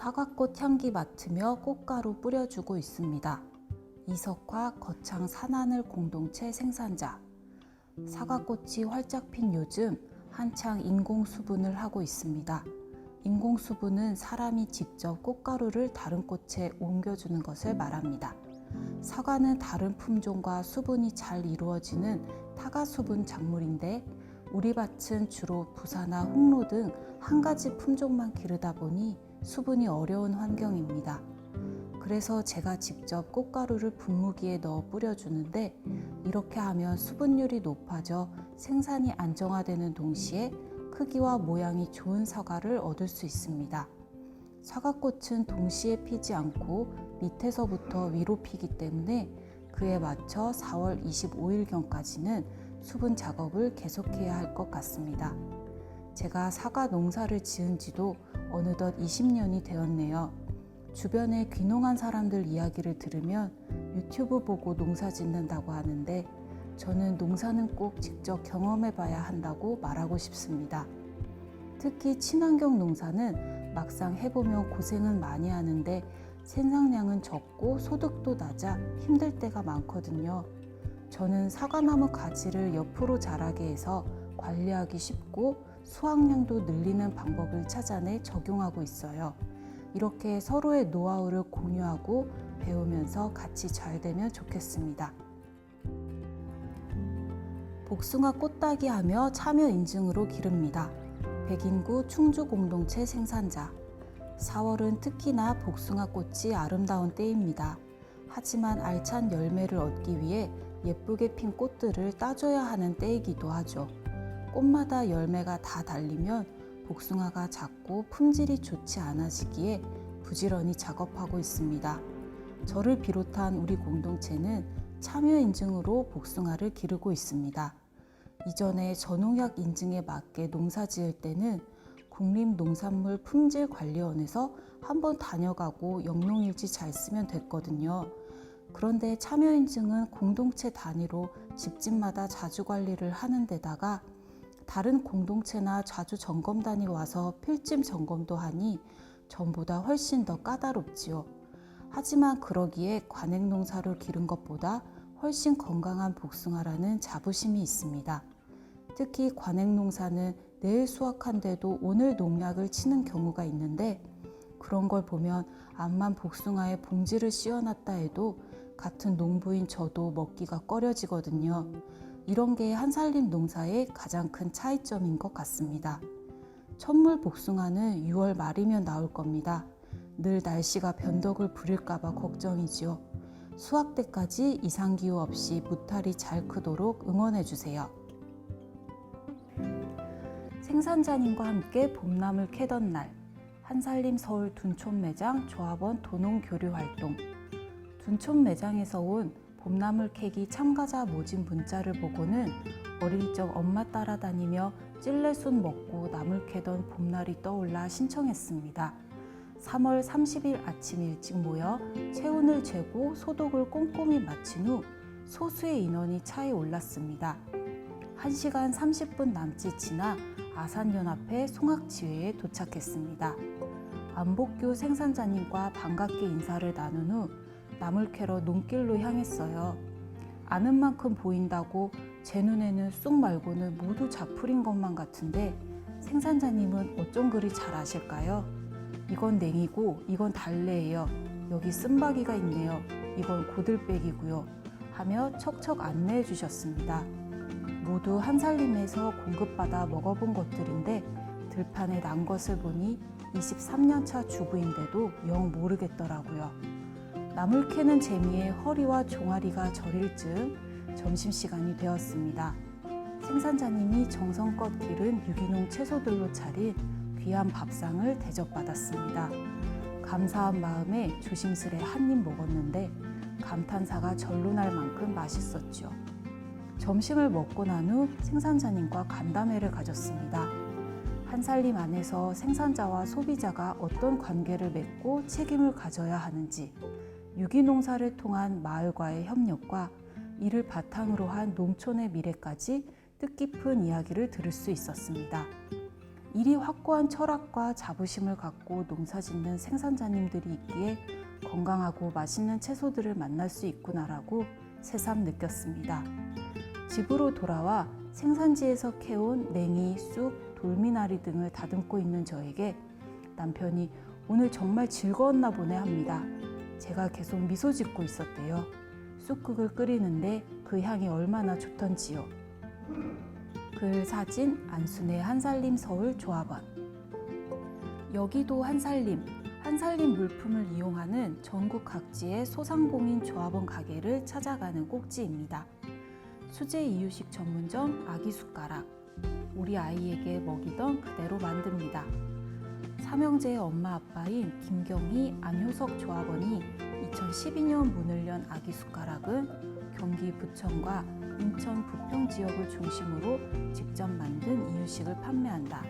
사과꽃 향기 맡으며 꽃가루 뿌려주고 있습니다. 이석화 거창 산하늘 공동체 생산자. 사과꽃이 활짝 핀 요즘 한창 인공수분을 하고 있습니다. 인공수분은 사람이 직접 꽃가루를 다른 꽃에 옮겨주는 것을 말합니다. 사과는 다른 품종과 수분이 잘 이루어지는 타가수분 작물인데 우리 밭은 주로 부사나 홍로 등 한 가지 품종만 기르다 보니 수분이 어려운 환경입니다. 그래서 제가 직접 꽃가루를 분무기에 넣어 뿌려주는데 이렇게 하면 수분율이 높아져 생산이 안정화되는 동시에 크기와 모양이 좋은 사과를 얻을 수 있습니다. 사과꽃은 동시에 피지 않고 밑에서부터 위로 피기 때문에 그에 맞춰 4월 25일경까지는 수분 작업을 계속해야 할 것 같습니다. 제가 사과 농사를 지은 지도 어느덧 20년이 되었네요. 주변에 귀농한 사람들 이야기를 들으면 유튜브 보고 농사 짓는다고 하는데 저는 농사는 꼭 직접 경험해 봐야 한다고 말하고 싶습니다. 특히 친환경 농사는 막상 해보면 고생은 많이 하는데 생산량은 적고 소득도 낮아 힘들 때가 많거든요. 저는 사과나무 가지를 옆으로 자라게 해서 관리하기 쉽고 수확량도 늘리는 방법을 찾아내 적용하고 있어요. 이렇게 서로의 노하우를 공유하고 배우면서 같이 잘 되면 좋겠습니다. 복숭아 꽃따기 하며 참여 인증으로 기릅니다. 백인구 충주 공동체 생산자. 4월은 특히나 복숭아 꽃이 아름다운 때입니다. 하지만 알찬 열매를 얻기 위해 예쁘게 핀 꽃들을 따줘야 하는 때이기도 하죠. 꽃마다 열매가 다 달리면 복숭아가 작고 품질이 좋지 않아지기에 부지런히 작업하고 있습니다. 저를 비롯한 우리 공동체는 참여 인증으로 복숭아를 기르고 있습니다. 이전에 저농약 인증에 맞게 농사 지을 때는 국립농산물품질관리원에서 한번 다녀가고 영농일지 잘 쓰면 됐거든요. 그런데 참여 인증은 공동체 단위로 집집마다 자주 관리를 하는 데다가 다른 공동체나 자주 점검단이 와서 필집 점검도 하니 전보다 훨씬 더 까다롭지요. 하지만 그러기에 관행농사를 기른 것보다 훨씬 건강한 복숭아라는 자부심이 있습니다. 특히 관행농사는 내일 수확한데도 오늘 농약을 치는 경우가 있는데 그런 걸 보면 암만 복숭아에 봉지를 씌워놨다 해도 같은 농부인 저도 먹기가 꺼려지거든요. 이런 게 한살림 농사의 가장 큰 차이점인 것 같습니다. 첫물 복숭아는 6월 말이면 나올 겁니다. 늘 날씨가 변덕을 부릴까봐 걱정이지요. 수확 때까지 이상기후 없이 무탈이 잘 크도록 응원해주세요. 생산자님과 함께 봄나물 캐던 날, 한살림 서울 둔촌 매장 조합원 도농 교류 활동. 둔촌 매장에서 온 봄나물 캐기 참가자 모집 문자를 보고는 어릴 적 엄마 따라다니며 찔레순 먹고 나물 캐던 봄날이 떠올라 신청했습니다. 3월 30일 아침 일찍 모여 체온을 재고 소독을 꼼꼼히 마친 후 소수의 인원이 차에 올랐습니다. 1시간 30분 남짓 지나 아산연합회 송악지회에 도착했습니다. 안복규 생산자님과 반갑게 인사를 나눈 후 나물 캐러 논길로 향했어요. 아는 만큼 보인다고 제 눈에는 쑥 말고는 모두 자풀인 것만 같은데 생산자님은 어쩜 그리 잘 아실까요? 이건 냉이고 이건 달래예요. 여기 쓴바귀가 있네요. 이건 고들빼기고요. 하며 척척 안내해 주셨습니다. 모두 한살림에서 공급받아 먹어본 것들인데 들판에 난 것을 보니 23년차 주부인데도 영 모르겠더라고요. 나물 캐는 재미에 허리와 종아리가 저릴 즈음 점심시간이 되었습니다. 생산자님이 정성껏 기른 유기농 채소들로 차린 귀한 밥상을 대접받았습니다. 감사한 마음에 조심스레 한 입 먹었는데 감탄사가 절로 날 만큼 맛있었죠. 점심을 먹고 난 후 생산자님과 간담회를 가졌습니다. 한살림 안에서 생산자와 소비자가 어떤 관계를 맺고 책임을 가져야 하는지, 유기농사를 통한 마을과의 협력과 이를 바탕으로 한 농촌의 미래까지 뜻깊은 이야기를 들을 수 있었습니다. 이리 확고한 철학과 자부심을 갖고 농사짓는 생산자님들이 있기에 건강하고 맛있는 채소들을 만날 수 있구나라고 새삼 느꼈습니다. 집으로 돌아와 생산지에서 캐온 냉이, 쑥, 돌미나리 등을 다듬고 있는 저에게 남편이 오늘 정말 즐거웠나 보네 합니다. 제가 계속 미소 짓고 있었대요. 쑥국을 끓이는데 그 향이 얼마나 좋던지요. 글 사진 안순의 한살림 서울 조합원. 여기도 한살림 물품을 이용하는 전국 각지의 소상공인 조합원 가게를 찾아가는 꼭지입니다. 수제 이유식 전문점 아기숟가락. 우리 아이에게 먹이던 그대로 만듭니다. 삼형제의 엄마 아빠인 김경희, 안효석 조합원이 2012년 문을 연 아기숟가락은 경기 부천과 인천 부평 지역을 중심으로 직접 만든 이유식을 판매한다.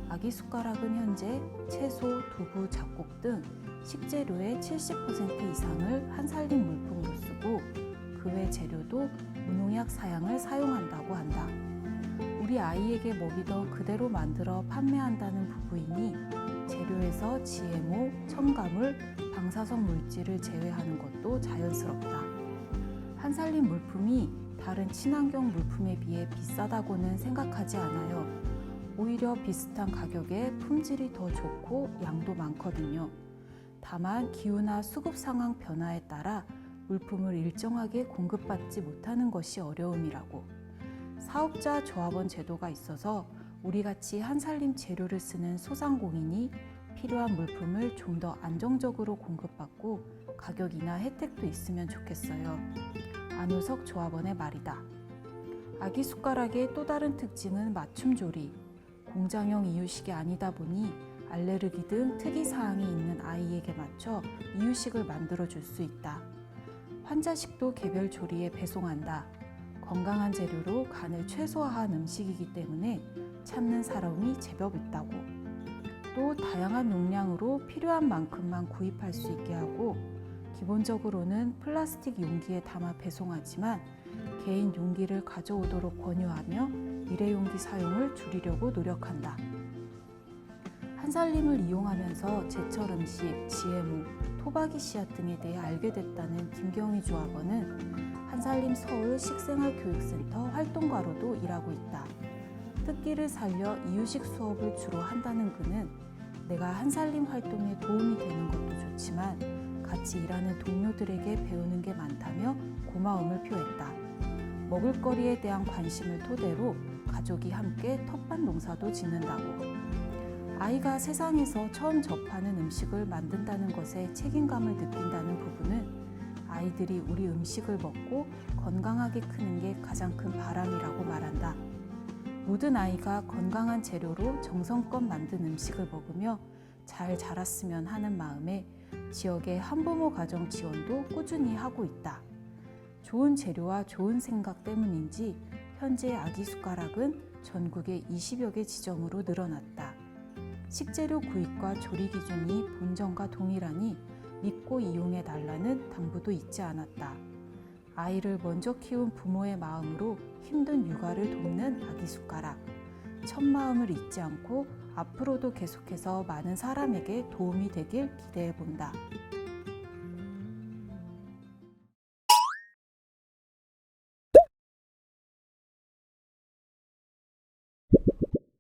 아기숟가락은 현재 채소, 두부, 잡곡 등 식재료의 70% 이상을 한살림 물품으로 쓰고 그 외 재료도 무농약 사양을 사용한다고 한다. 우리 아이에게 먹이던 그대로 만들어 판매한다는 부부이니 재료에서 GMO, 첨가물, 방사성 물질을 제외하는 것도 자연스럽다. 한살림 물품이 다른 친환경 물품에 비해 비싸다고는 생각하지 않아요. 오히려 비슷한 가격에 품질이 더 좋고 양도 많거든요. 다만 기후나 수급 상황 변화에 따라 물품을 일정하게 공급받지 못하는 것이 어려움이라고. 사업자 조합원 제도가 있어서 우리같이 한살림 재료를 쓰는 소상공인이 필요한 물품을 좀 더 안정적으로 공급받고 가격이나 혜택도 있으면 좋겠어요. 안효석 조합원의 말이다. 아기숟가락의 또 다른 특징은 맞춤조리. 공장형 이유식이 아니다 보니 알레르기 등 특이사항이 있는 아이에게 맞춰 이유식을 만들어줄 수 있다. 환자식도 개별 조리에 배송한다. 건강한 재료로 간을 최소화한 음식이기 때문에 참는 사람이 제법 있다고. 또 다양한 용량으로 필요한 만큼만 구입할 수 있게 하고 기본적으로는 플라스틱 용기에 담아 배송하지만 개인 용기를 가져오도록 권유하며 일회용기 사용을 줄이려고 노력한다. 한살림을 이용하면서 제철 음식, GMO, 토박이 씨앗 등에 대해 알게 됐다는 김경희 조합원은 한살림 서울 식생활교육센터 활동가로도 일하고 있다. 특기를 살려 이유식 수업을 주로 한다는 그는 내가 한살림 활동에 도움이 되는 것도 좋지만 같이 일하는 동료들에게 배우는 게 많다며 고마움을 표했다. 먹을거리에 대한 관심을 토대로 가족이 함께 텃밭 농사도 짓는다고. 아이가 세상에서 처음 접하는 음식을 만든다는 것에 책임감을 느낀다는 부분은 아이들이 우리 음식을 먹고 건강하게 크는 게 가장 큰 바람이라고 말한다. 모든 아이가 건강한 재료로 정성껏 만든 음식을 먹으며 잘 자랐으면 하는 마음에 지역의 한부모 가정 지원도 꾸준히 하고 있다. 좋은 재료와 좋은 생각 때문인지 현재 아기숟가락은 전국의 20여 개 지점으로 늘어났다. 식재료 구입과 조리 기준이 본점과 동일하니 믿고 이용해 달라는 당부도 잊지 않았다. 아이를 먼저 키운 부모의 마음으로 힘든 육아를 돕는 아기숟가락. 첫 마음을 잊지 않고 앞으로도 계속해서 많은 사람에게 도움이 되길 기대해 본다.